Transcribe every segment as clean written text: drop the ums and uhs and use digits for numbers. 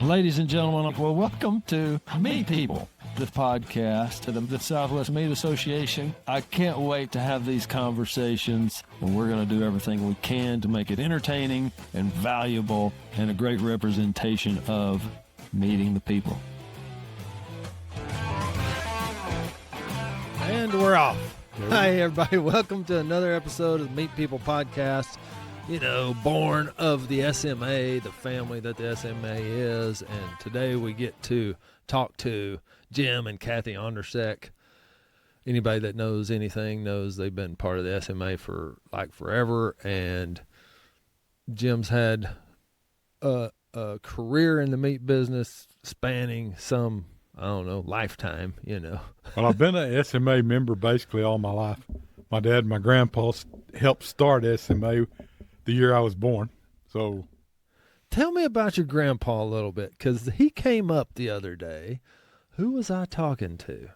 Ladies and gentlemen, well, welcome to Meat People, this podcast to the Southwestern Meat Association. I can't wait to have these conversations, and we're going to do everything we can to make it entertaining and valuable and a great representation of meeting the people. And we're off. Hi, everybody. Welcome to another episode of the Meat People podcast. You know, born of the SMA, the family that the SMA is. And today we get to talk to Jim and Cathey Ondrusek. Anybody that knows anything knows they've been part of the SMA for like forever. And Jim's had a career in the meat business spanning some, I don't know, lifetime, you know. Well, I've been an SMA member basically all my life. My dad and my grandpa helped start SMA the year I was born. So tell me about your grandpa a little bit, because he came up the other day. Who was I talking to?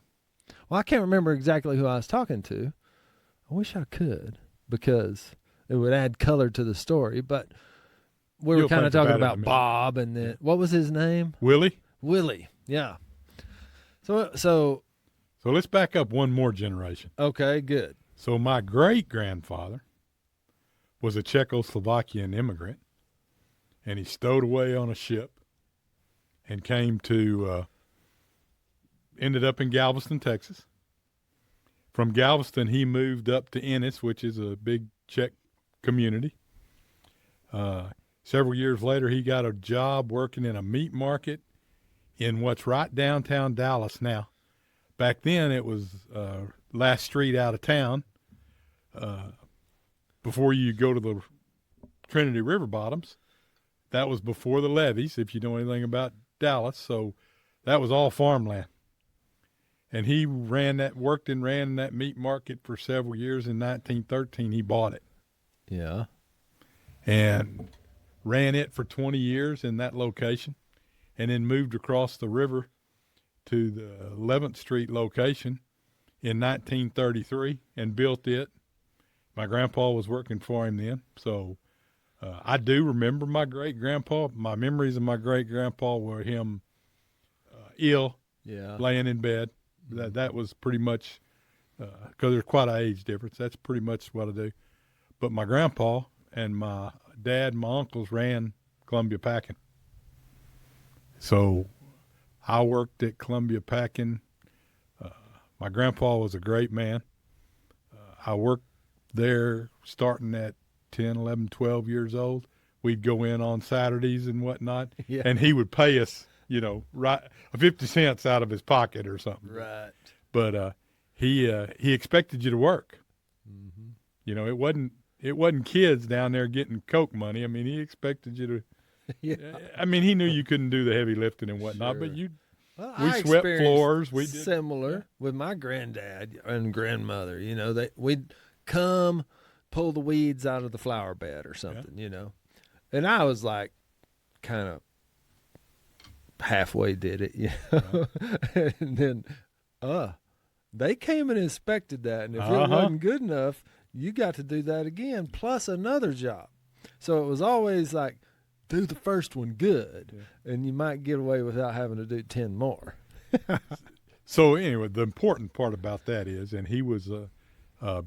Well, I can't remember exactly who I was talking to. I wish I could, because it would add color to the story. But we were kind of talking about Bob, and then what was his name? Willie, yeah. So let's back up one more generation. Okay, good. So my great-grandfather was a Czechoslovakian immigrant, and he stowed away on a ship and ended up in Galveston, Texas. From Galveston, he moved up to Ennis, which is a big Czech community. Several years later, he got a job working in a meat market in what's right downtown Dallas now. Back then, it was last street out of town. Before you go to the Trinity River bottoms, that was before the levees, if you know anything about Dallas. So that was all farmland. And he worked and ran that meat market for several years. In 1913, he bought it. Yeah. And ran it for 20 years in that location, and then moved across the river to the 11th Street location in 1933 and built it. My grandpa was working for him then, so I do remember my great-grandpa. My memories of my great-grandpa were him ill, laying in bed. That was pretty much, because there's quite an age difference, that's pretty much what I do. But my grandpa and my dad and my uncles ran Columbia Packing. So I worked at Columbia Packing. My grandpa was a great man. I worked there starting at 10, 11, 12 years old. We'd go in on Saturdays and whatnot, and he would pay us, right, 50 cents out of his pocket or something. Right. But he expected you to work. Mm-hmm. It wasn't kids down there getting Coke money. I mean, he expected you to. Yeah. I mean, he knew you couldn't do the heavy lifting and whatnot, Sure. but I swept floors. We did similar with my granddad and grandmother. We'd come pull the weeds out of the flower bed or something, And I was like, kind of halfway did it, Right. And then, they came and inspected that, and if it wasn't good enough, you got to do that again, plus another job. So it was always like, do the first one good, and you might get away without having to do 10 more. So anyway, the important part about that is, and he was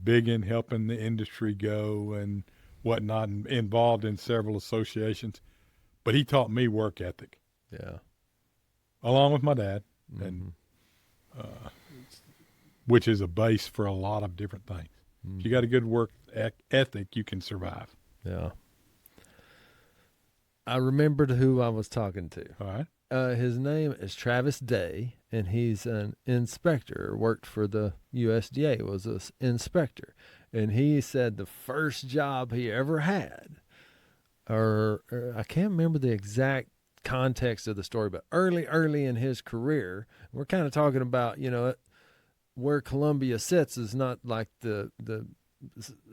big in helping the industry go and whatnot, and involved in several associations, but he taught me work ethic. Yeah. Along with my dad, Mm-hmm. and which is a base for a lot of different things. Mm-hmm. If you got a good work ethic, you can survive. Yeah. I remembered who I was talking to. All right. His name is Travis Day, and he's an inspector, worked for the USDA, was an inspector. And he said the first job he ever had, or I can't remember the exact context of the story, but early in his career, we're kind of talking about, where Columbia sits is not like the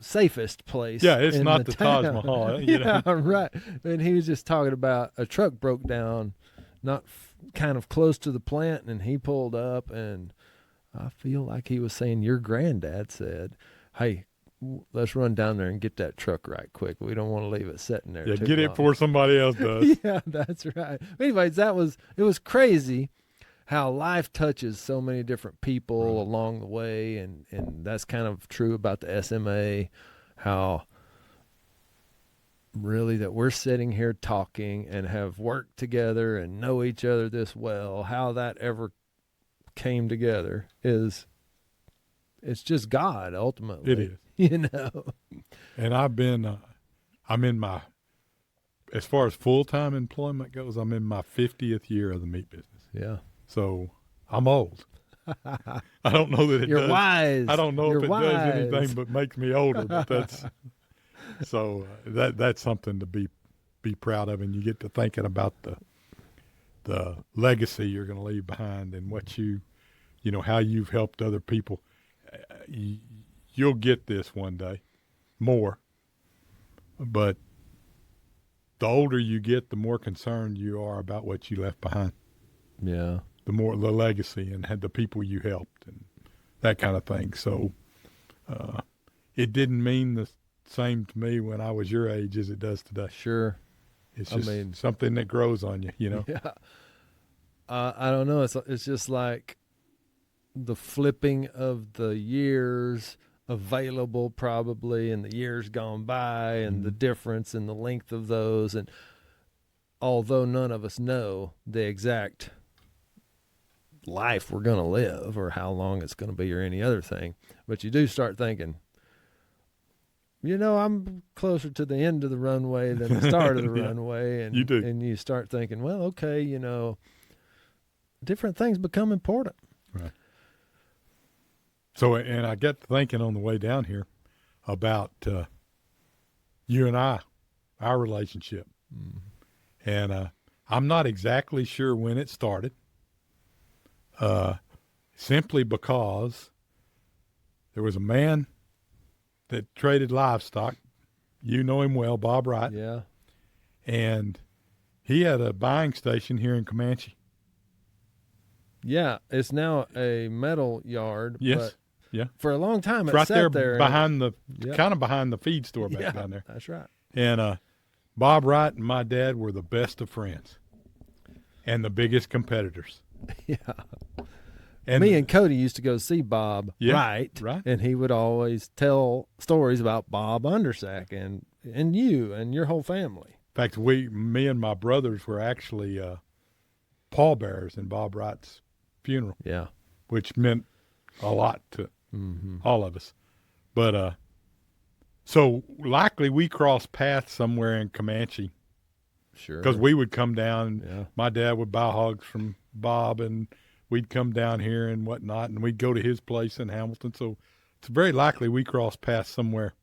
safest place. Yeah, it's not the town. Taj Mahal. Yeah, right. And he was just talking about a truck broke down, not kind of close to the plant, and he pulled up, and I feel like he was saying, your granddad said, hey, let's run down there and get that truck right quick. We don't want to leave it sitting there. Yeah, too get it long." before somebody else does. Yeah, that's right. Anyways, it was crazy how life touches so many different people along the way, and that's kind of true about the SMA, how really that we're sitting here talking and have worked together and know each other this well. How that ever came together it's just God ultimately. It is. You know. And I'm in my, as far as full-time employment goes, I'm in my 50th year of the meat business. Yeah. So I'm old. I don't know that it You're does. wise. I don't know You're if it wise. does anything but makes me older, but that's so that's something to be proud of, and you get to thinking about the legacy you're going to leave behind and what you know, how you've helped other people. You'll get this one day, more, but the older you get, the more concerned you are about what you left behind. Yeah. The more the legacy and had the people you helped and that kind of thing. So it didn't mean the same to me when I was your age as it does today. Sure. It's just something that grows on you, you know? Yeah. I don't know. It's just like the flipping of the years available probably and the years gone by and the difference in the length of those. And although none of us know the exact life we're going to live or how long it's going to be or any other thing, but you do start thinking, you know, I'm closer to the end of the runway than the start of the runway. And you do. And you start thinking, well, okay, you know, different things become important. Right. So, and I got thinking on the way down here about you and our relationship. Mm-hmm. And I'm not exactly sure when it started, simply because there was a man that traded livestock. You know him well, Bob Wright. Yeah. And he had a buying station here in Comanche. Yeah, it's now a metal yard. Yes. But yeah. For a long time, it right sat there behind kind of behind the feed store back down there. That's right. And Bob Wright and my dad were the best of friends and the biggest competitors. Yeah. And me and Cody used to go see Bob Wright, and he would always tell stories about Bob Ondrusek and you and your whole family. In fact, me and my brothers were actually pallbearers in Bob Wright's funeral. Yeah. Which meant a lot to all of us. But so likely we crossed paths somewhere in Comanche. Sure. Because we would come down. Yeah. My dad would buy hogs from Bob, and we'd come down here and whatnot, and we'd go to his place in Hamilton. So it's very likely we crossed paths somewhere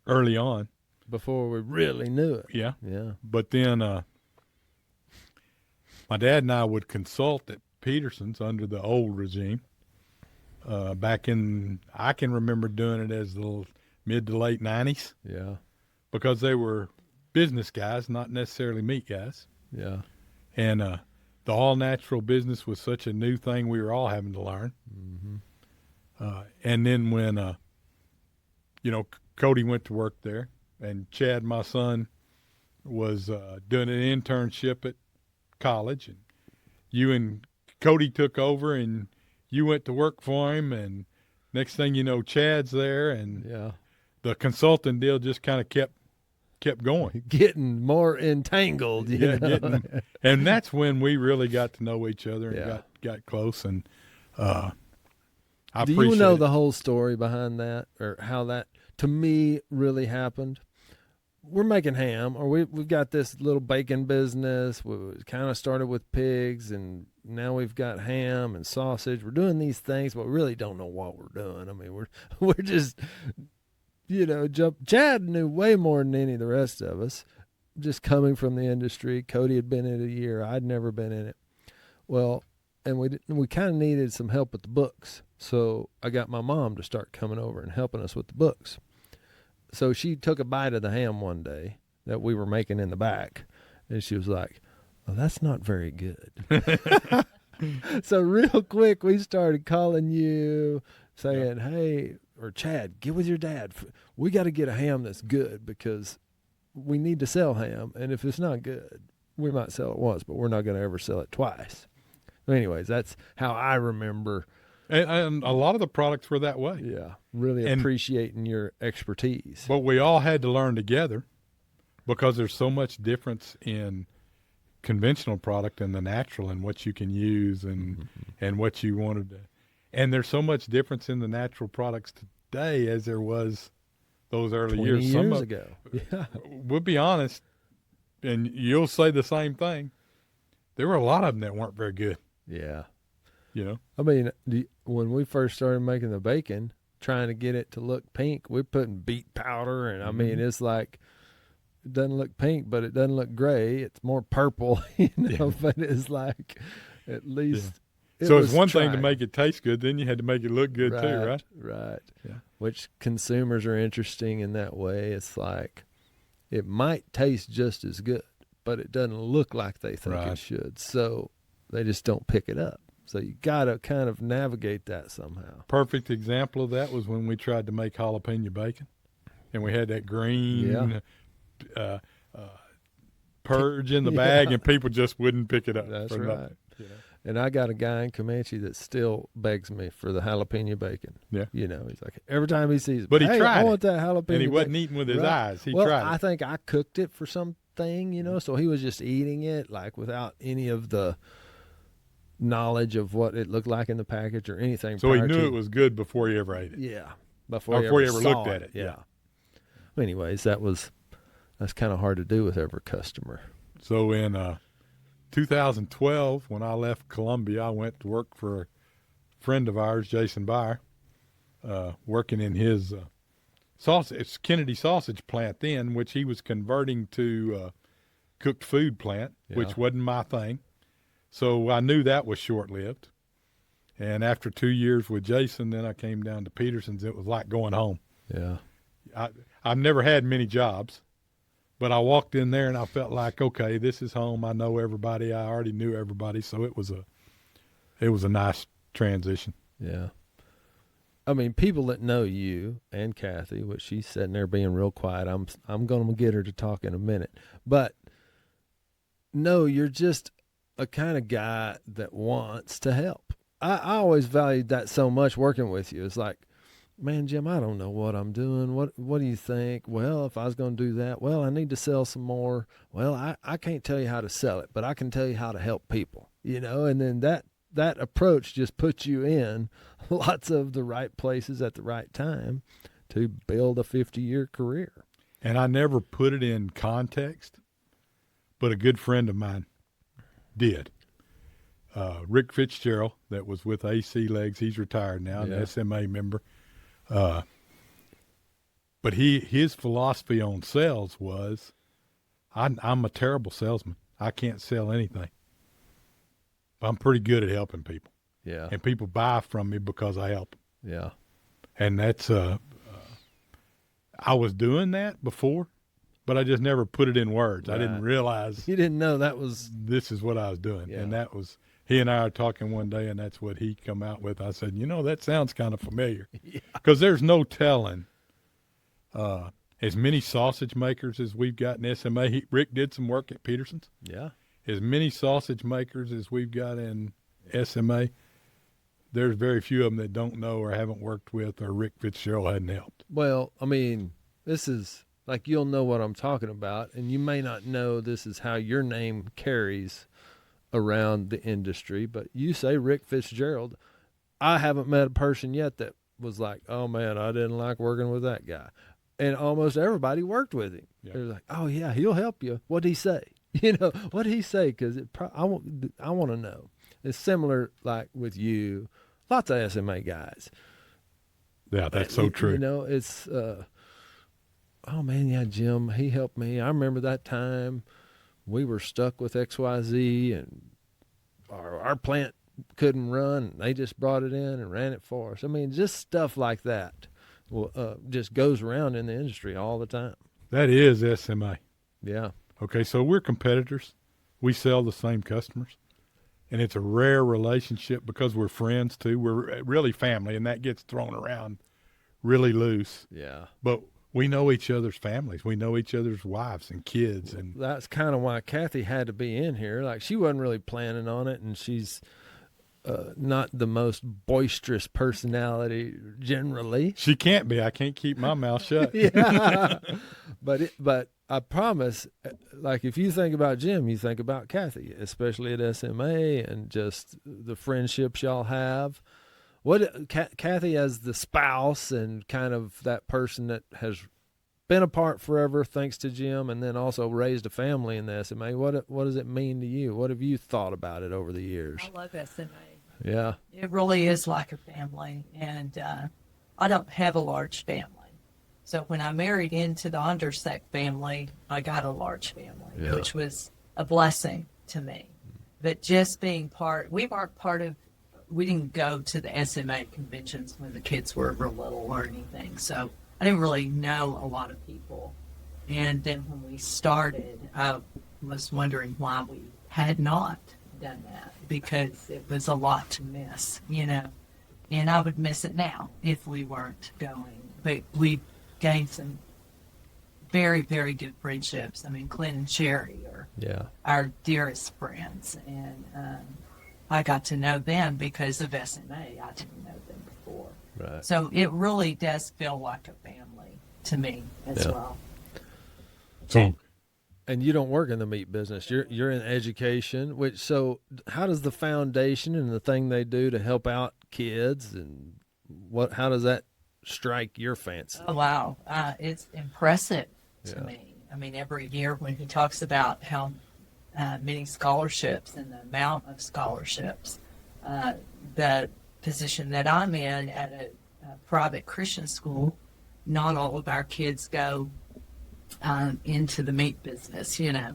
early on. Before we really knew it. Yeah. Yeah. But then my dad and I would consult at Peterson's under the old regime. Back in, I can remember doing it as the mid to late 90s. Yeah. Because they were business guys, not necessarily meat guys. Yeah. And the all-natural business was such a new thing we were all having to learn. Mm-hmm. And then when, Cody went to work there, and Chad, my son, was doing an internship at college, and you and Cody took over, and you went to work for him, and next thing you know, Chad's there, and the consulting deal just kind of kept going. Getting more entangled. You know? And that's when we really got to know each other and got close. And I appreciate Do you know the whole story behind that, or how that, to me, really happened? We're making ham, or we've got this little bacon business. We kind of started with pigs, and now we've got ham and sausage. We're doing these things, but we really don't know what we're doing. I mean, we're just, Chad knew way more than any of the rest of us, just coming from the industry. Cody had been in it a year. I'd never been in it. Well, and we kind of needed some help with the books. So I got my mom to start coming over and helping us with the books. So she took a bite of the ham one day that we were making in the back, and she was like, "Oh, that's not very good." So real quick, we started calling you, saying, "Hey, or Chad, get with your dad. We got to get a ham that's good because we need to sell ham. And if it's not good, we might sell it once, but we're not going to ever sell it twice. Anyways, that's how I remember. And a lot of the products were that way. Yeah, really appreciating your expertise. But we all had to learn together because there's so much difference in conventional product and the natural and what you can use and what you wanted to. And there's so much difference in the natural products today as there was those early 20 years. years ago. Yeah. We'll be honest, and you'll say the same thing. There were a lot of them that weren't very good. Yeah. You know? I mean, when we first started making the bacon, trying to get it to look pink, we're putting beet powder, and I mean, it's like, it doesn't look pink, but it doesn't look gray. It's more purple, you know, but it's like, at least. Yeah. So it's one thing to make it taste good, then you had to make it look good too, right? Right. Yeah. Which consumers are interesting in that way. It's like, it might taste just as good, but it doesn't look like they think it should. So they just don't pick it up. So you got to kind of navigate that somehow. Perfect example of that was when we tried to make jalapeno bacon, and we had that green purge in the bag, and people just wouldn't pick it up. That's for right. nothing, you know? And I got a guy in Comanche that still begs me for the jalapeno bacon. Yeah. You know, he's like, every time he sees it, but he hey, tried I want that jalapeno and he wasn't bacon. eating with his eyes. He well, tried I think I cooked it for something, you know, so he was just eating it like without any of the knowledge of what it looked like in the package or anything. So he knew it was good before he ever ate it. Yeah. Before he ever looked at it. Yeah. Anyways, that's kind of hard to do with every customer. So in 2012, when I left Columbia, I went to work for a friend of ours, Jason Byer, working in his Kennedy sausage plant then, which he was converting to cooked food plant, which wasn't my thing. So I knew that was short-lived. And after 2 years with Jason, then I came down to Peterson's. It was like going home. Yeah. I've never had many jobs. But I walked in there and I felt like, okay, this is home. I know everybody. I already knew everybody, so it was a nice transition. Yeah. I mean, people that know you and Cathey, which she's sitting there being real quiet. I'm going to get her to talk in a minute. But no, you're just a kind of guy that wants to help. I always valued that so much working with you. It's like, man, Jim, I don't know what I'm doing. What do you think? Well, if I was going to do that, well, I need to sell some more. Well, I can't tell you how to sell it, but I can tell you how to help people, you know, and then that approach just puts you in lots of the right places at the right time to build a 50-year career. And I never put it in context, but a good friend of mine did. Rick Fitzgerald, that was with AC Legs. He's retired now, an SMA member. But his philosophy on sales was, I'm a terrible salesman. I can't sell anything. I'm pretty good at helping people. Yeah. And people buy from me because I help them. Yeah. And that's, I was doing that before, but I just never put it in words. Right. I didn't realize. You didn't know that was. This is what I was doing. Yeah. And that was, he and I were talking one day, and that's what he come out with. I said, you know, that sounds kind of familiar. Because there's no telling. As many sausage makers as we've got in SMA, Rick did some work at Peterson's. Yeah. As many sausage makers as we've got in SMA, there's very few of them that don't know or haven't worked with or Rick Fitzgerald hadn't helped. Well, I mean, this is like, you'll know what I'm talking about, and you may not know this is how your name carries around the industry, but you say Rick Fitzgerald. I haven't met a person yet that was like, oh man, I didn't like working with that guy. And almost everybody worked with him. Yeah. They're like, oh yeah, he'll help you. What'd he say? You know, what'd he say? Because I want to know. It's similar like with you, lots of SMA guys. Yeah, that's so true. You know, it's, oh man, yeah, Jim, he helped me. I remember that time we were stuck with XYZ and our plant couldn't run. They just brought it in and ran it for us. I mean, just stuff like that just goes around in the industry all the time. That is SMA. Yeah. Okay, so we're competitors. We sell the same customers. And it's a rare relationship because we're friends too. We're really family, and that gets thrown around really loose. Yeah. But we know each other's families. We know each other's wives and kids. And That's kind of why Cathey had to be in here. Like, she wasn't really planning on it, and she's not the most boisterous personality generally. she can't be. I can't keep my mouth shut. Yeah. But I promise, like, if you think about Jim, you think about Cathey, especially at SMA, and just the friendships y'all have. What Cathey, as the spouse and kind of that person that has been apart forever thanks to Jim, and then also raised a family in the SMA, what does it mean to you? What have you thought about it over the years? I love SMA. Yeah. It really is like a family, and I don't have a large family. So when I married into the Ondrusek family, I got a large family, Yeah. which was a blessing to me. But just being we didn't go to the SMA conventions when the kids were real little or anything. So I didn't really know a lot of people. And then when we started, I was wondering why we had not done that, because it was a lot to miss, and I would miss it now if we weren't going. But we gained some very, very good friendships. I mean, Clint and Sherry are our dearest friends, and I got to know them because of SMA. I didn't know them before. Right. So it really does feel like a family to me as well. So, And you don't work in the meat business. You're in education. So how does the foundation and the thing they do to help out kids, and how does that strike your fancy? Oh, wow. It's impressive to Yeah. me. I mean, every year when he talks about how many scholarships and the amount of scholarships, the position that I'm in at a private Christian school, not all of our kids go into the meat business, Yeah.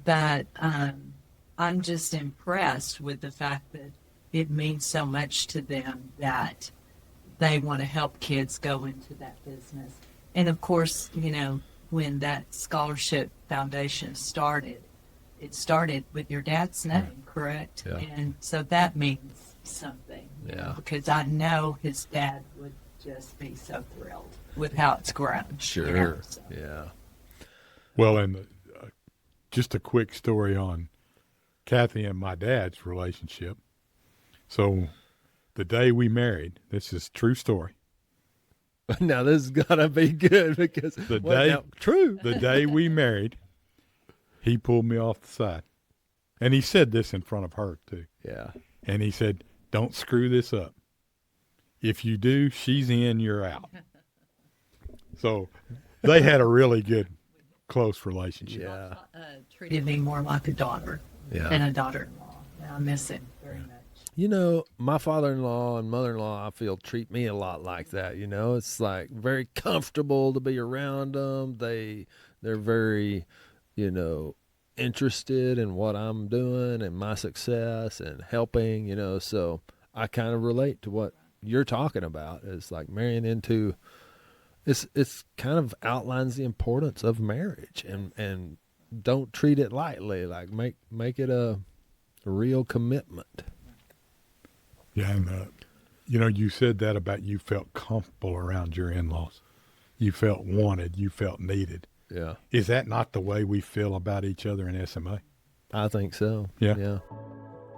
But I'm just impressed with the fact that it means so much to them that they want to help kids go into that business. And of course, when that scholarship foundation started, it started with your dad's name, correct? Yeah. And so that means something. Yeah. Because I know his dad would just be so thrilled with how it's grown. Sure. So. Yeah. well, and just a quick story on Cathey and my dad's relationship. So the day we married, this is true story. Now this has got to be good because true. The day we married, he pulled me off the side. And he said this in front of her, too. Yeah. And he said, don't screw this up. If you do, she's in, you're out. So they had a really good, close relationship. Yeah. Treated me more like a daughter than a daughter-in-law. And I miss him very much. My father-in-law and mother-in-law, I feel, treat me a lot like that. It's like very comfortable to be around them. They're very, interested in what I'm doing and my success and helping, so I kind of relate to what you're talking about. It's like marrying into, it's kind of outlines the importance of marriage, and don't treat it lightly. Like make it a real commitment. Yeah, and you said that about you felt comfortable around your in-laws. You felt wanted. You felt needed. Yeah. Is that not the way we feel about each other in SMA? I think so. Yeah. Yeah.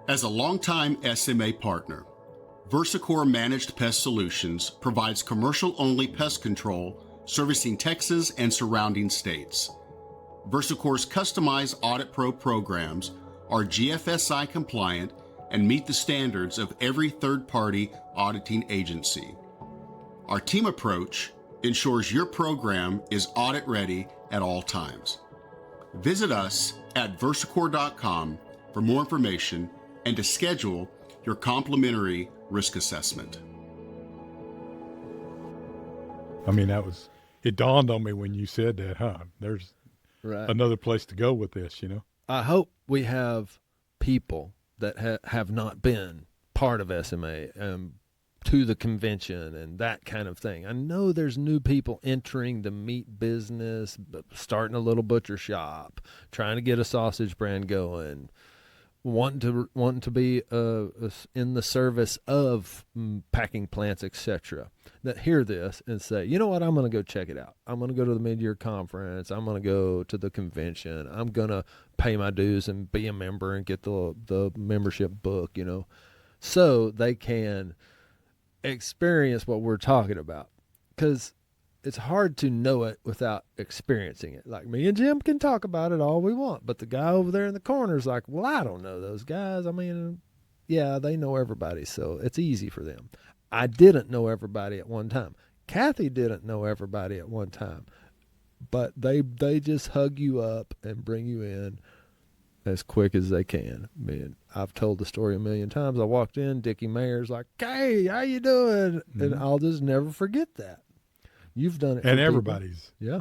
As a longtime SMA partner, VersaCore Managed Pest Solutions provides commercial-only pest control servicing Texas and surrounding states. VersaCore's customized Audit Pro programs are GFSI compliant and meet the standards of every third-party auditing agency. Our team approach ensures your program is audit-ready at all times. Visit us at versacore.com for more information and to schedule your complimentary risk assessment. I mean, it dawned on me when you said that, There's Right. another place to go with this, I hope we have people that have not been part of SMA to the convention and that kind of thing. I know there's new people entering the meat business, starting a little butcher shop, trying to get a sausage brand going. wanting to be in the service of packing plants, etc., that hear this and say, you know what, I'm going to go check it out. I'm going to go to the mid-year conference. I'm going to go to the convention. I'm going to pay my dues and be a member and get the membership book, you know, so they can experience what we're talking about. Because it's hard to know it without experiencing it. Like me and Jim can talk about it all we want, but the guy over there in the corner is like, well, I don't know those guys. I mean, yeah, they know everybody, so it's easy for them. I didn't know everybody at one time. Cathey didn't know everybody at one time, but they just hug you up and bring you in as quick as they can. I mean, I've told the story a million times. I walked in, Dickie Mayer's like, hey, how you doing? Mm-hmm. And I'll just never forget that. You've done it. And everybody's. Yeah.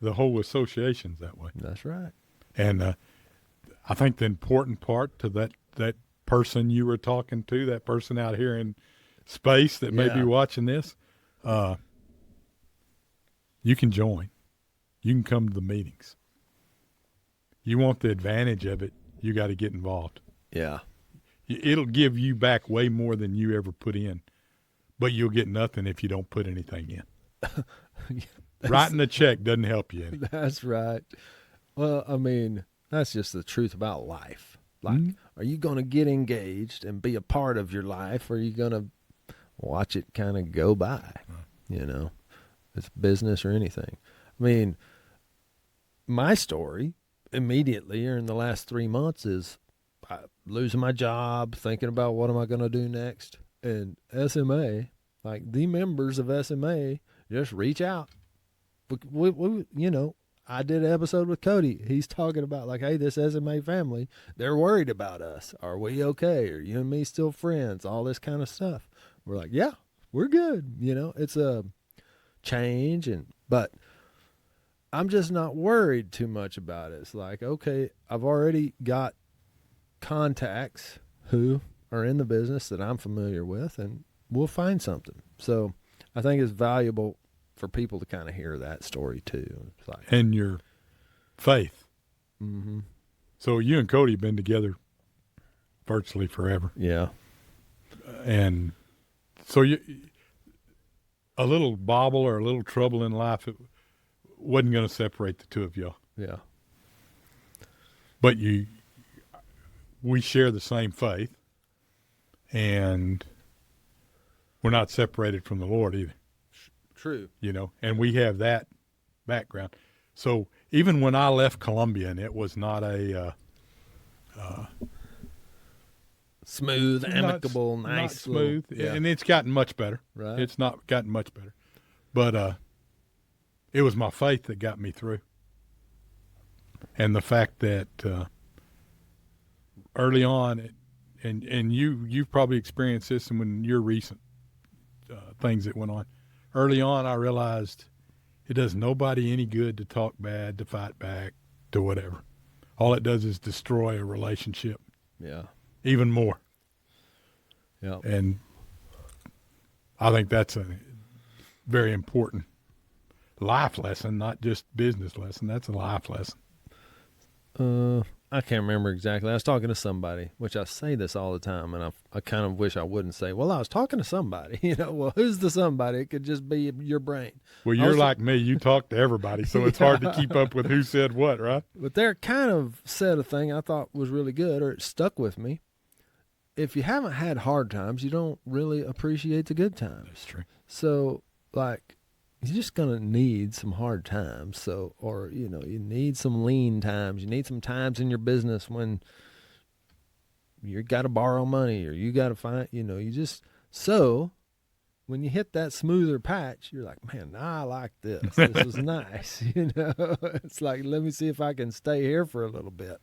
The whole association's that way. That's right. And I think the important part to that person you were talking to, that person out here in space that may be watching this, you can join. You can come to the meetings. You want the advantage of it, you got to get involved. Yeah. It'll give you back way more than you ever put in, but you'll get nothing if you don't put anything in. Writing a check doesn't help you any. That's right. Well, I mean, that's just the truth about life. Like, are you going to get engaged and be a part of your life, or are you going to watch it kind of go by? You know, it's business or anything. I mean, my story immediately or in the last 3 months is losing my job, thinking about what am I going to do next. And SMA, like the members of SMA, just reach out. We, you know, I did an episode with Cody. He's talking about like, hey, this SMA family, they're worried about us. Are we okay? Are you and me still friends? All this kind of stuff. We're like, yeah, we're good. You know, it's a change, but I'm just not worried too much about it. It's like, okay, I've already got contacts who are in the business that I'm familiar with, and we'll find something. So I think it's valuable for people to kind of hear that story too. It's like, and your faith. Mm-hmm. So you and Cody have been together virtually forever. Yeah. And so a little bobble or a little trouble in life, it wasn't going to separate the two of y'all. Yeah. But we share the same faith, and we're not separated from the Lord either. True. You know, and we have that background. So even when I left Colombian, it was not a smooth, amicable, nice. Not smooth. Little, yeah. And it's gotten much better. Right. It's not gotten much better. But it was my faith that got me through. And the fact that early on, and you've probably experienced this in your recent things that went on. Early on, I realized it does nobody any good to talk bad, to fight back, to whatever. All it does is destroy a relationship. Yeah. Even more. Yeah. And I think that's a very important life lesson, not just business lesson. That's a life lesson. I can't remember exactly. I was talking to somebody, which I say this all the time, and I kind of wish I wouldn't say, well, I was talking to somebody. You know, well, who's the somebody? It could just be your brain. Well, you're like me. You talk to everybody, so it's hard to keep up with who said what, right? But they're kind of said a thing I thought was really good, or it stuck with me. If you haven't had hard times, you don't really appreciate the good times. That's true. So, like, you're just going to need some hard times. So, or, you know, you need some lean times. You need some times in your business when you got to borrow money or you got to find, you know, so when you hit that smoother patch, you're like, man, I like this. This is nice. You know, it's like, let me see if I can stay here for a little bit.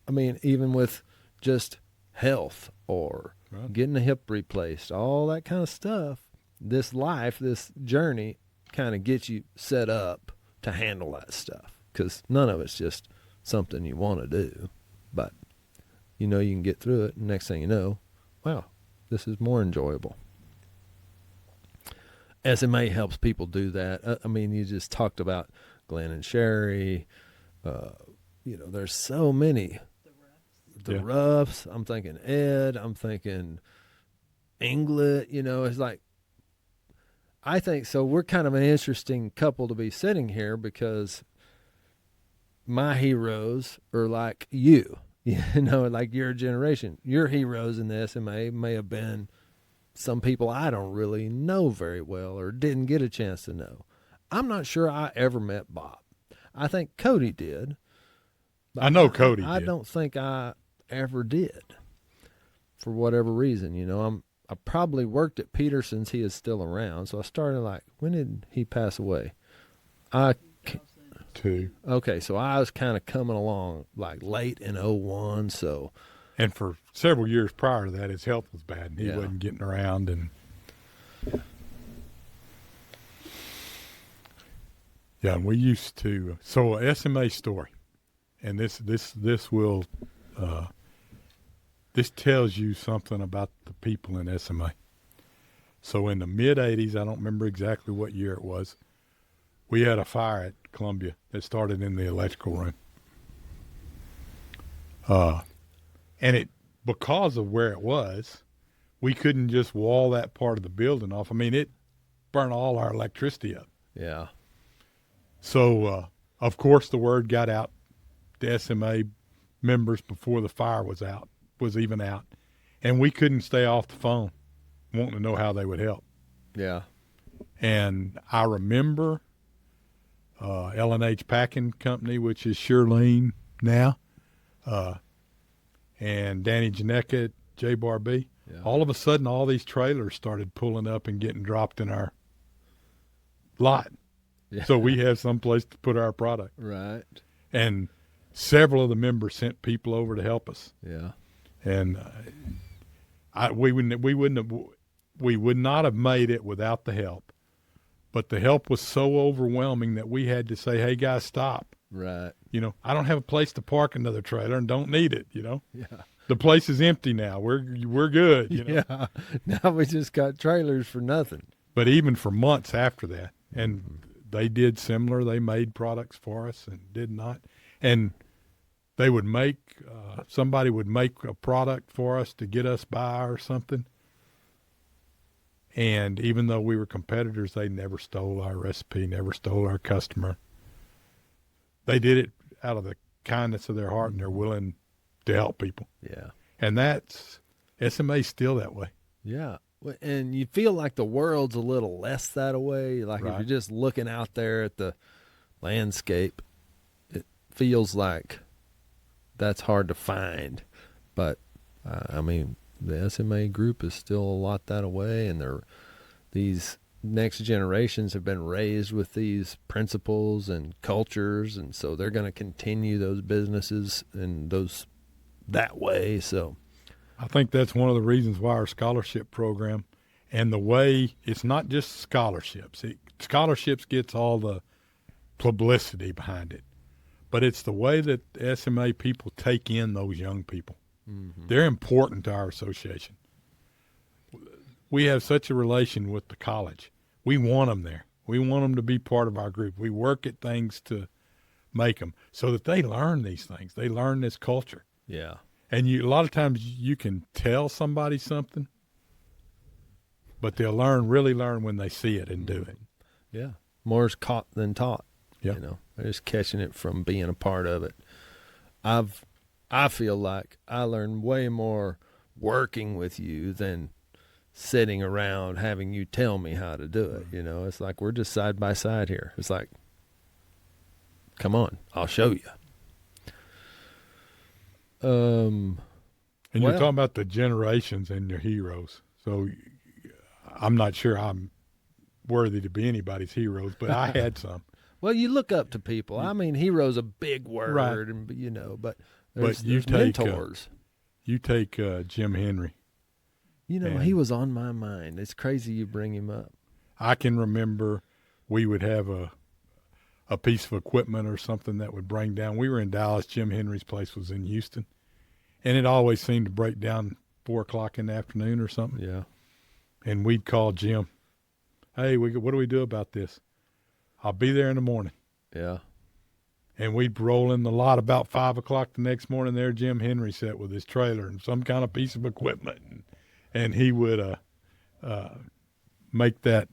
I mean, even with just health or getting a hip replaced, all that kind of stuff. This life, this journey kind of gets you set up to handle that stuff, because none of it's just something you want to do, but you know you can get through it, and next thing you know, wow, this is more enjoyable. SMA helps people do that. I mean, you just talked about Glenn and Sherry. You know, there's so many. the Ruffs. I'm thinking Ed. I'm thinking Englet. You know, it's like, I think so. We're kind of an interesting couple to be sitting here because my heroes are like you. You know, like your generation. Your heroes in the SMA may have been some people I don't really know very well or didn't get a chance to know. I'm not sure I ever met Bob. I think Cody did. I know Cody I did. don't think I ever did for whatever reason. You know, I probably worked at Peterson's. He is still around. So I started like, when did he pass away? 2. Okay, so I was kind of coming along like late in 01, so. And for several years prior to that, his health was bad, and he Yeah. wasn't getting around. And yeah, and we used to. So SMA story, and this will this tells you something about the people in SMA. So in the mid '80s, I don't remember exactly what year it was, we had a fire at Columbia that started in the electrical room. And it, because of where it was, we couldn't just wall that part of the building off. I mean, it burned all our electricity up. Yeah. So, of course, the word got out to SMA members before the fire was even out. And we couldn't stay off the phone wanting to know how they would help. Yeah. And I remember L&H Packing Company, which is Shirlene now, and Danny Janeka at J Bar B. Yeah. All of a sudden, all these trailers started pulling up and getting dropped in our lot. Yeah. So we have some place to put our product. Right. And several of the members sent people over to help us. Yeah. And we would not have made it without the help. But the help was so overwhelming that we had to say, "Hey guys, stop." Right. You know, I don't have a place to park another trailer and don't need it, you know. Yeah. The place is empty now. We're good, you know. Yeah. Now we just got trailers for nothing. But even for months after that, and they did similar. They made products for us and did not. And they would make, somebody would make a product for us to get us by or something. And even though we were competitors, they never stole our recipe, never stole our customer. They did it out of the kindness of their heart, and they're willing to help people. Yeah. And that's, SMA's still that way. Yeah. And you feel like the world's a little less that way. Like if Right. you're just looking out there at the landscape, it feels like that's hard to find. But, I mean, the SMA group is still a lot that way, and these next generations have been raised with these principles and cultures, and so they're going to continue those businesses and those that way. So I think that's one of the reasons why our scholarship program, and the way it's not just scholarships. Scholarships gets all the publicity behind it, but it's the way that the SMA people take in those young people. Mm-hmm. They're important to our association. We have such a relation with the college. We want them there. We want them to be part of our group. We work at things to make them so that they learn these things. They learn this culture. yeah. And a lot of times you can tell somebody something, but they'll really learn when they see it and do it. Yeah. More is caught than taught. Yep. You know, they're just catching it from being a part of it. I feel like I learned way more working with you than sitting around having you tell me how to do it. You know, it's like we're just side by side here. It's like, come on, I'll show you. And you're talking about the generations and your heroes. So I'm not sure I'm worthy to be anybody's heroes, but I had some. Well, you look up to people. I mean, hero's a big word, Right. and you know, but But there's mentors. You take Jim Henry. You know, and he was on my mind. It's crazy you bring him up. I can remember we would have a piece of equipment or something that would break down. We were in Dallas. Jim Henry's place was in Houston. And it always seemed to break down 4 o'clock in the afternoon or something. Yeah. And we'd call Jim. Hey, what do we do about this? I'll be there in the morning. Yeah. And we'd roll in the lot about 5 o'clock the next morning. There, Jim Henry sat with his trailer and some kind of piece of equipment, and he would make that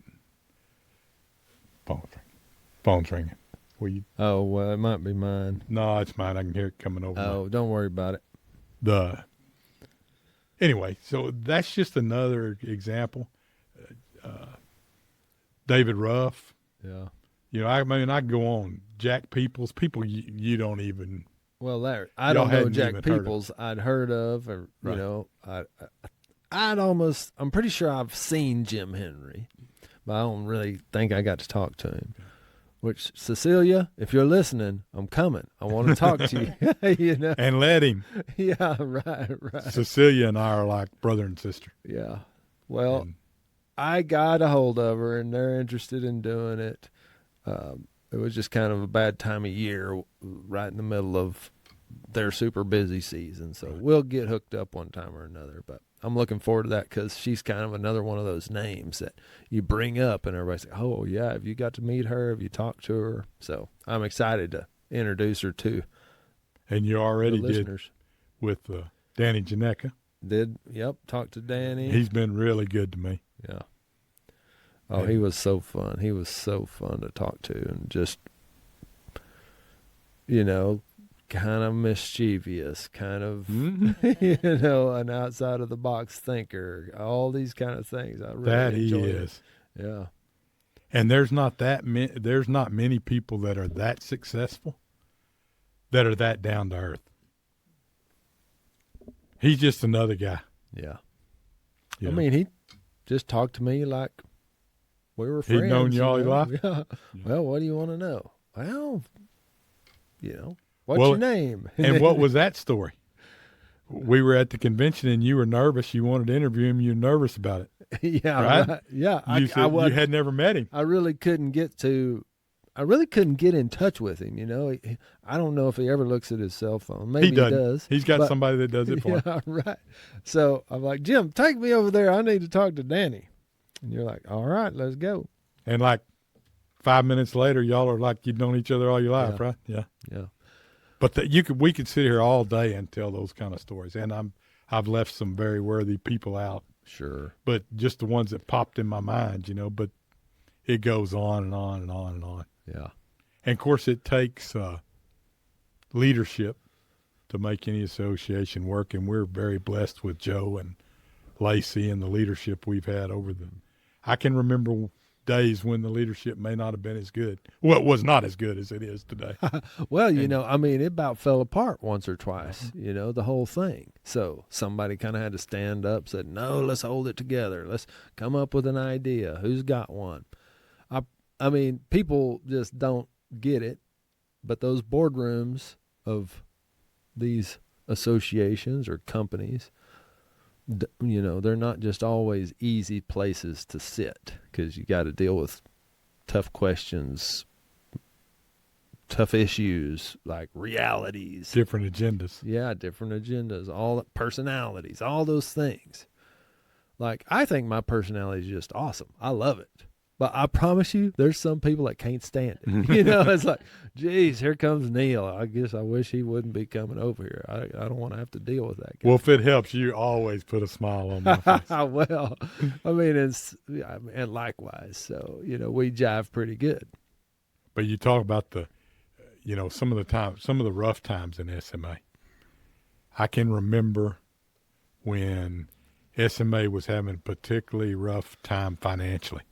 phone's ringing. Will you? Oh, well, it might be mine. No, it's mine. I can hear it coming over. Oh, don't worry about it. Anyway, so that's just another example. David Ruff. Yeah. You know, I mean, I go on. Jack Peoples, people you don't even. Well, I don't know Jack Peoples. I'd heard of, or you know, I'm pretty sure I've seen Jim Henry, but I don't really think I got to talk to him. Which, Cecilia, if you're listening, I'm coming. I want to talk to you. You know? And let him. Yeah, right. Cecilia and I are like brother and sister. Yeah. Well, I got a hold of her, and they're interested in doing it. It was just kind of a bad time of year, right in the middle of their super busy season. So we'll get hooked up one time or another. But I'm looking forward to that because she's kind of another one of those names that you bring up, and everybody's like, "Oh yeah, have you got to meet her? Have you talked to her?" So I'm excited to introduce her to. And you already the listeners. Did with Danny Janeka. Yep, talked to Danny. He's been really good to me. Yeah. Oh, he was so fun. He was so fun to talk to, and just, you know, kind of mischievous, kind of, you know, an outside of the box thinker, all these kind of things. I really enjoy it. Yeah. And there's not many people that are that successful that are that down to earth. He's just another guy. Yeah. You I know? mean, he just talked to me like we were friends. He'd known you all his life? Yeah. Well, what do you want to know? Well, you know, what's your name? And what was that story? We were at the convention and you were nervous. You wanted to interview him. You were nervous about it. Yeah. Right? Yeah. You had never met him. I really couldn't get in touch with him. You know, I don't know if he ever looks at his cell phone. Maybe he does. He's got somebody that does it for him. Yeah, right. So I'm like, Jim, take me over there. I need to talk to Danny. And you're like, all right, let's go. And like 5 minutes later, y'all are like you've known each other all your life, right? Yeah. Yeah. But we could sit here all day and tell those kind of stories. And I've left some very worthy people out. Sure. But just the ones that popped in my mind, you know, but it goes on and on and on and on. Yeah. And of course it takes leadership to make any association work. And we're very blessed with Joe and Lacey and the leadership we've had I can remember days when the leadership may not have been as good. Well, it was not as good as it is today. Well, you know, I mean, it about fell apart once or twice, you know, the whole thing. So somebody kind of had to stand up, said, no, let's hold it together. Let's come up with an idea. Who's got one? I mean, people just don't get it, but those boardrooms of these associations or companies, you know, they're not just always easy places to sit because you got to deal with tough questions, tough issues, like realities. Different agendas. Yeah, different agendas, all personalities, all those things. Like, I think my personality is just awesome. I love it. But I promise you, there's some people that can't stand it. You know, it's like, geez, here comes Neil. I guess I wish he wouldn't be coming over here. I don't want to have to deal with that guy. Well, if it helps, you always put a smile on my face. Well, I mean, and likewise. So, you know, we jive pretty good. But you talk about some of the rough times in SMA. I can remember when SMA was having a particularly rough time financially.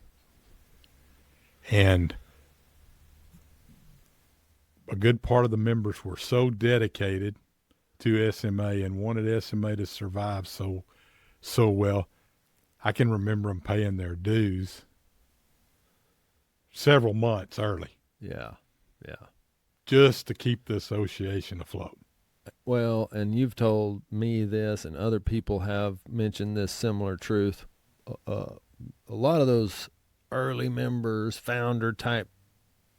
And a good part of the members were so dedicated to SMA and wanted SMA to survive so well. I can remember them paying their dues several months early. Yeah, yeah. Just to keep the association afloat. Well, and you've told me this, and other people have mentioned this similar truth. A lot of those early members, founder type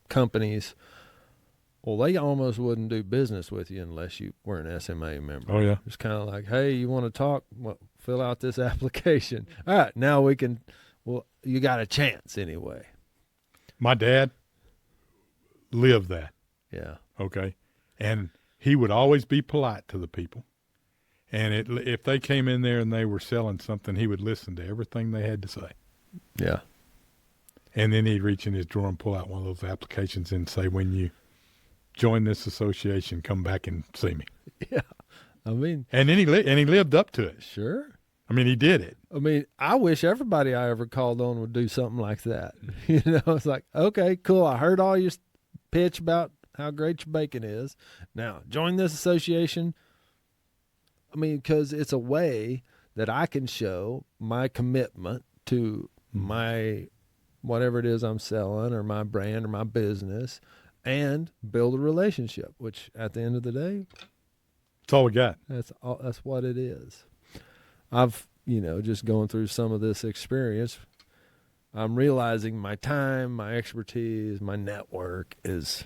companies, well, they almost wouldn't do business with you unless you were an SMA member. Oh, yeah. It's kind of like, hey, you want to talk? Well, fill out this application. All right, now we can, well, you got a chance anyway. My dad lived that. Yeah. Okay. And he would always be polite to the people. And if they came in there and they were selling something, he would listen to everything they had to say. Yeah. And then he'd reach in his drawer and pull out one of those applications and say, when you join this association, come back and see me. Yeah. I mean, and then he lived up to it. Sure. I mean, he did it. I mean, I wish everybody I ever called on would do something like that. You know, it's like, okay, cool. I heard all your pitch about how great your bacon is. Now, join this association. I mean, because it's a way that I can show my commitment to my whatever it is I'm selling or my brand or my business and build a relationship, which at the end of the day, that's all we got. That's what it is. I've, just going through some of this experience, I'm realizing my time, my expertise, my network is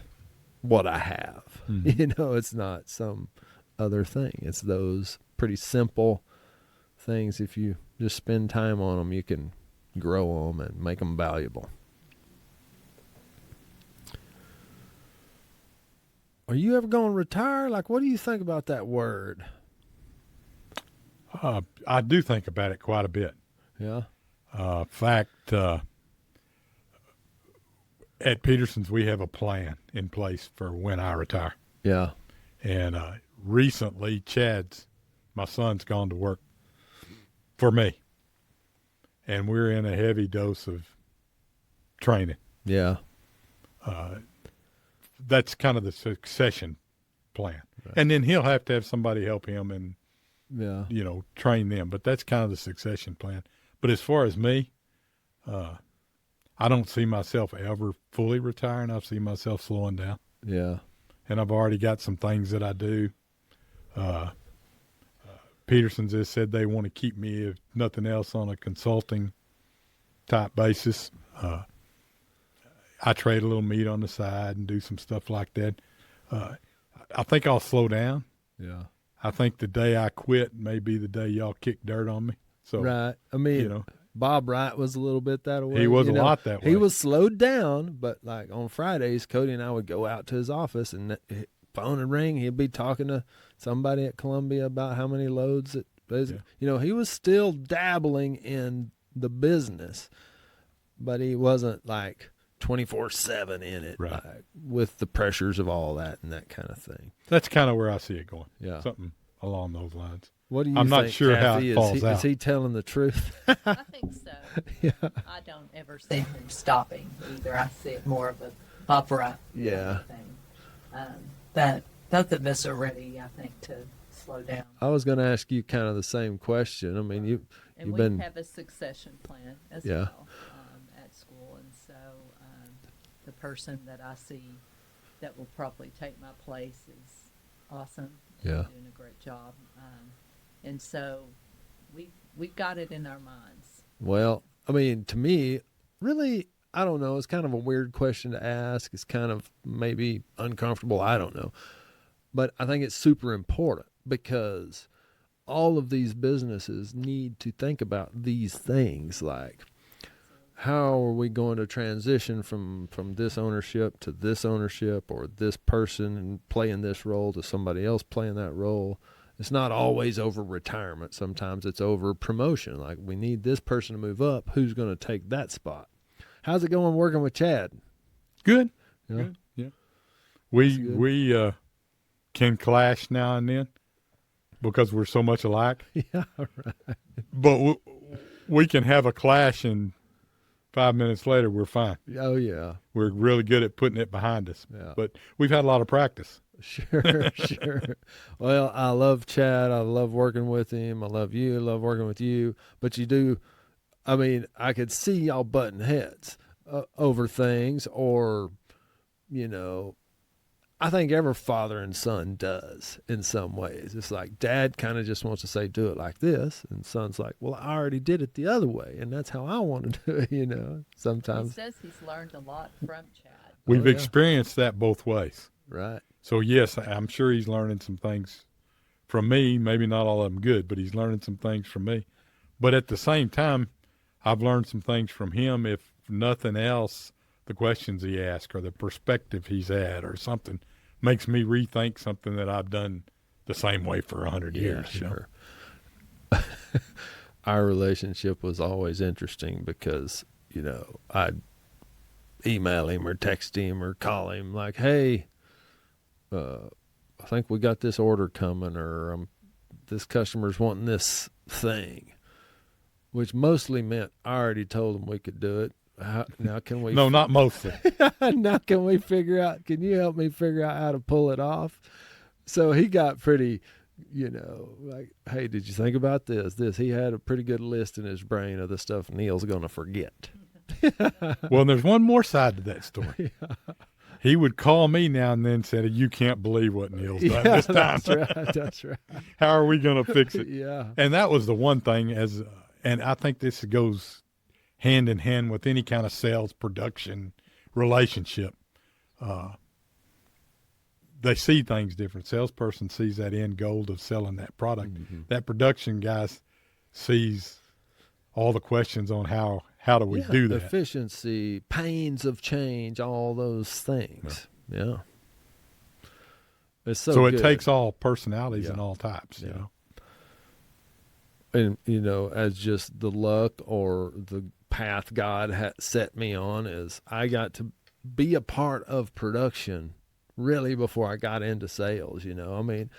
what I have. Mm-hmm. It's not some other thing. It's those pretty simple things. If you just spend time on them, you can grow them and make them valuable. Are you ever going to retire? Like, what do you think about that word? I do think about it quite a bit. Yeah. In fact, at Peterson's, we have a plan in place for when I retire. Yeah. And recently, my son's gone to work for me. And we're in a heavy dose of training. Yeah. That's kind of the succession plan. Right. And then he'll have to have somebody help him and, train them. But that's kind of the succession plan. But as far as me, I don't see myself ever fully retiring. I see myself slowing down. Yeah. And I've already got some things that I do. Peterson's has said they want to keep me, if nothing else, on a consulting type basis. I trade a little meat on the side and do some stuff like that. I think I'll slow down. Yeah. I think the day I quit may be the day y'all kick dirt on me. So, right. I mean, Bob Wright was a little bit that way. He was a lot that way. He was slowed down, but like on Fridays, Cody and I would go out to his office and phone would ring. He'd be talking to somebody at Columbia about how many loads he was still dabbling in the business, but he wasn't like 24/7 in it, right, like, with the pressures of all that and that kind of thing. That's kind of where I see it going. Yeah. Something along those lines. What do you I'm think, not sure Cathey? how it falls out. Is he telling the truth? I think so. Yeah. I don't ever see him stopping either. I see it more of a opera thing. That both of us are ready, I think, to slow down. I was going to ask you kind of the same question. I mean, we have a succession plan as well at school, and so the person that I see that will probably take my place is awesome. Yeah, doing a great job, and so we've got it in our minds. Well, I mean, to me, really, I don't know. It's kind of a weird question to ask. It's kind of maybe uncomfortable. I don't know. But I think it's super important because all of these businesses need to think about these things, like how are we going to transition from this ownership to this ownership, or this person playing this role to somebody else playing that role. It's not always over retirement. Sometimes it's over promotion. Like, we need this person to move up. Who's going to take that spot? How's it going working with Chad? Good. Yeah. Good. Yeah. We can clash now and then because we're so much alike. Yeah, right. But we can have a clash, and 5 minutes later we're fine. Oh, yeah. We're really good at putting it behind us. Yeah. But we've had a lot of practice. Sure. Well, I love Chad. I love working with him. I love you. I love working with you. But you do, I mean, I could see y'all butting heads over things, or, I think every father and son does in some ways. It's like dad kind of just wants to say, do it like this. And son's like, well, I already did it the other way, and that's how I want to do it, sometimes. He says he's learned a lot from Chad. We've experienced that both ways. Right. So, yes, I'm sure he's learning some things from me, maybe not all of them good, but he's learning some things from me. But at the same time, I've learned some things from him, if nothing else, the questions he asks or the perspective he's at or something makes me rethink something that I've done the same way for 100 years. Sure. Our relationship was always interesting because, I'd email him or text him or call him like, hey, I think we got this order coming, or this customer's wanting this thing, which mostly meant I already told them we could do it. Now can we? No, not mostly. Now can you help me figure out how to pull it off? So he got pretty, like, hey, did you think about this? He had a pretty good list in his brain of the stuff Neil's going to forget. Well, there's one more side to that story. Yeah. He would call me now and then and say, you can't believe what Neil's done this time. That's right. How are we going to fix it? Yeah. And that was the one thing and I think this goes hand in hand with any kind of sales production relationship. They see things different. Salesperson sees that end goal of selling that product. Mm-hmm. That production guy sees all the questions on how do we do that? Efficiency, pains of change, all those things. Yeah. It's so it takes all personalities and all types, And, as just the luck or the path God set me on is I got to be a part of production really before I got into sales, I mean,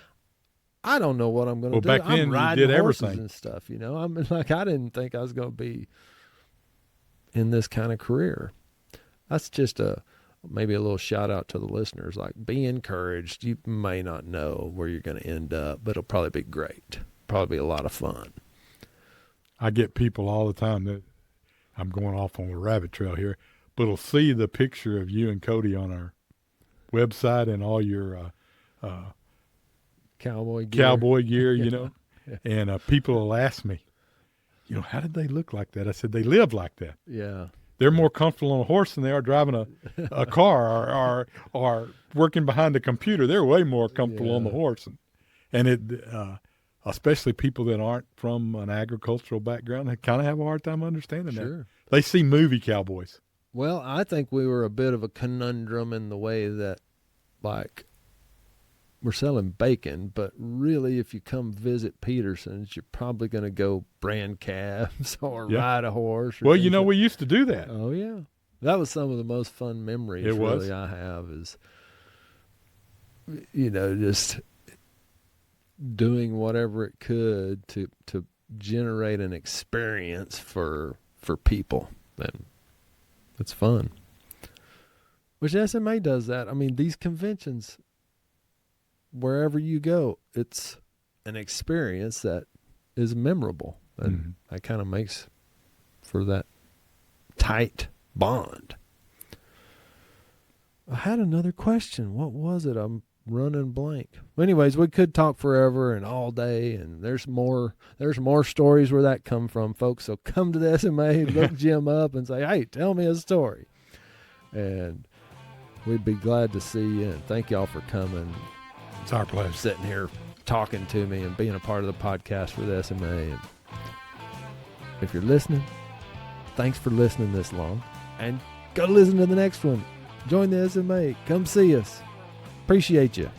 I don't know what I'm going to do. Back then, I'm riding you did horses everything and stuff, I'm like, I didn't think I was going to be in this kind of career. That's just maybe a little shout out to the listeners. Like, be encouraged. You may not know where you're going to end up, but it'll probably be great. Probably be a lot of fun. I get people all the time that I'm going off on a rabbit trail here, but will see the picture of you and Cody on our website and all your cowboy gear, Yeah. And people will ask me, how did they look like that? I said, they live like that. Yeah. They're more comfortable on a horse than they are driving a car or working behind a computer. They're way more comfortable on the horse. And it, especially people that aren't from an agricultural background, they kind of have a hard time understanding that. They see movie cowboys. Well, I think we were a bit of a conundrum in the way that, like, we're selling bacon, but really if you come visit Peterson's, you're probably going to go brand calves or ride a horse. Well, we used to do that. Oh, yeah. That was some of the most fun memories I have is, just doing whatever it could to generate an experience for people. And it's fun. Which SMA does that. I mean, these conventions, wherever you go, it's an experience that is memorable. And that kind of makes for that tight bond. I had another question. What was it? I'm running blank. Anyways, we could talk forever and all day, and there's more stories where that come from, folks. So come to the SMA, look Jim up and say, hey, tell me a story. And we'd be glad to see you, and thank y'all for coming. It's our pleasure. Sitting here talking to me and being a part of the podcast for the SMA. And if you're listening, thanks for listening this long. And go listen to the next one. Join the SMA. Come see us. Appreciate you.